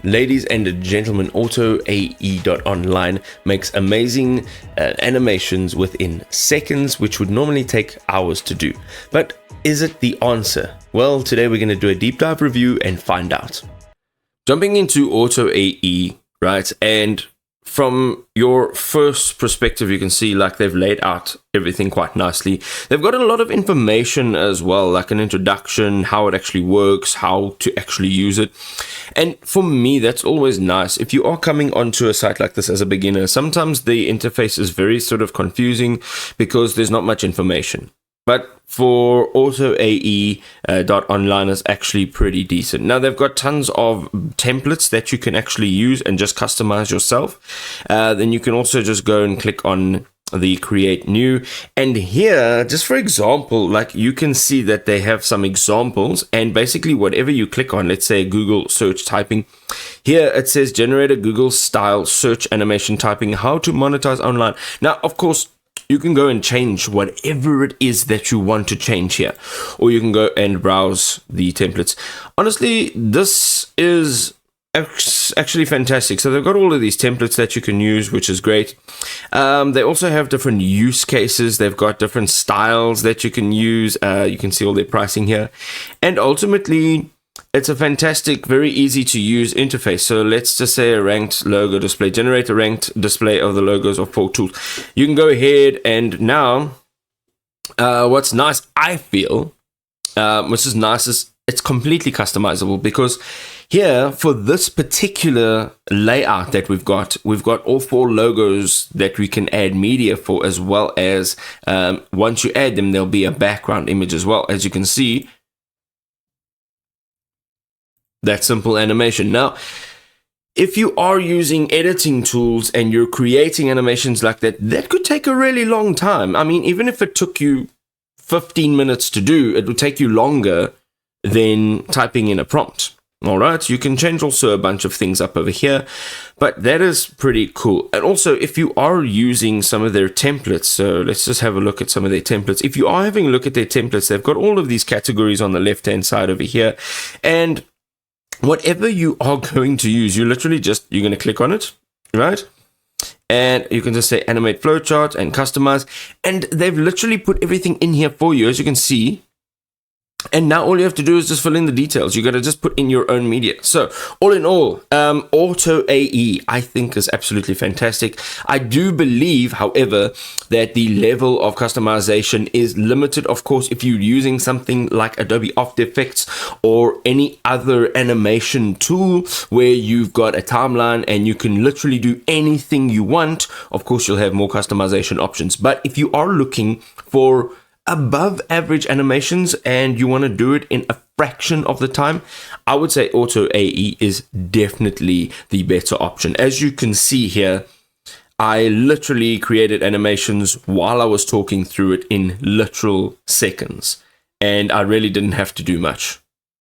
Ladies and gentlemen, AutoAE.online makes amazing animations within seconds, which would normally take hours to do. But is it the answer? Well, today we're going to do a deep dive review and find out. Jumping into AutoAE, right? And from your first perspective, you can see like they've laid out everything quite nicely. They've got a lot of information as well, like an introduction, how it actually works, how to actually use it. And for me, that's always nice. If you are coming onto a site like this as a beginner, sometimes the interface is very sort of confusing because there's not much information. But for AutoAE.online is actually pretty decent. Now, they've got tons of templates that you can actually use and just customize yourself. Then you can also just go and click on the create new. And here, just for example, like you can see that they have some examples, and basically whatever you click on, let's say Google search typing, here it says generate a Google style search animation typing, how to monetize online. Now, of course, you can go and change whatever it is that you want to change here, or you can go and browse the templates. Honestly, this is actually fantastic. So they've got all of these templates that you can use, which is great. They also have different use cases. They've got different styles that you can use. You can see all their pricing here, and ultimately it's a fantastic, very easy to use interface. So let's just say a ranked logo display, generate a ranked display of the logos of 4 tools. You can go ahead and now, what's nice, I feel, which is nice, is it's completely customizable, because here for this particular layout that we've got all 4 logos that we can add media for, as well as once you add them, there'll be a background image as well, as you can see. That simple animation. Now, if you are using editing tools and you're creating animations like that, that could take a really long time. I mean, even if it took you 15 minutes to do, it would take you longer than typing in a prompt. All right, you can change also a bunch of things up over here, but that is pretty cool. And also, if you are using some of their templates, so let's just have a look at some of their templates. If you are having a look at their templates, they've got all of these categories on the left-hand side over here, and whatever you are going to use, you're going to click on it, right? And you can just say animate flowchart and customize. And they've literally put everything in here for you, as you can see. And now all you have to do is just fill in the details. You got to just put in your own media. So all in all, AutoAE, I think, is absolutely fantastic. I do believe, however, that the level of customization is limited. Of course, if you're using something like Adobe After Effects or any other animation tool where you've got a timeline and you can literally do anything you want, of course, you'll have more customization options. But if you are looking for above average animations and you want to do it in a fraction of the time, I would say AutoAE is definitely the better option. As you can see here, I literally created animations while I was talking through it in literal seconds, and I really didn't have to do much.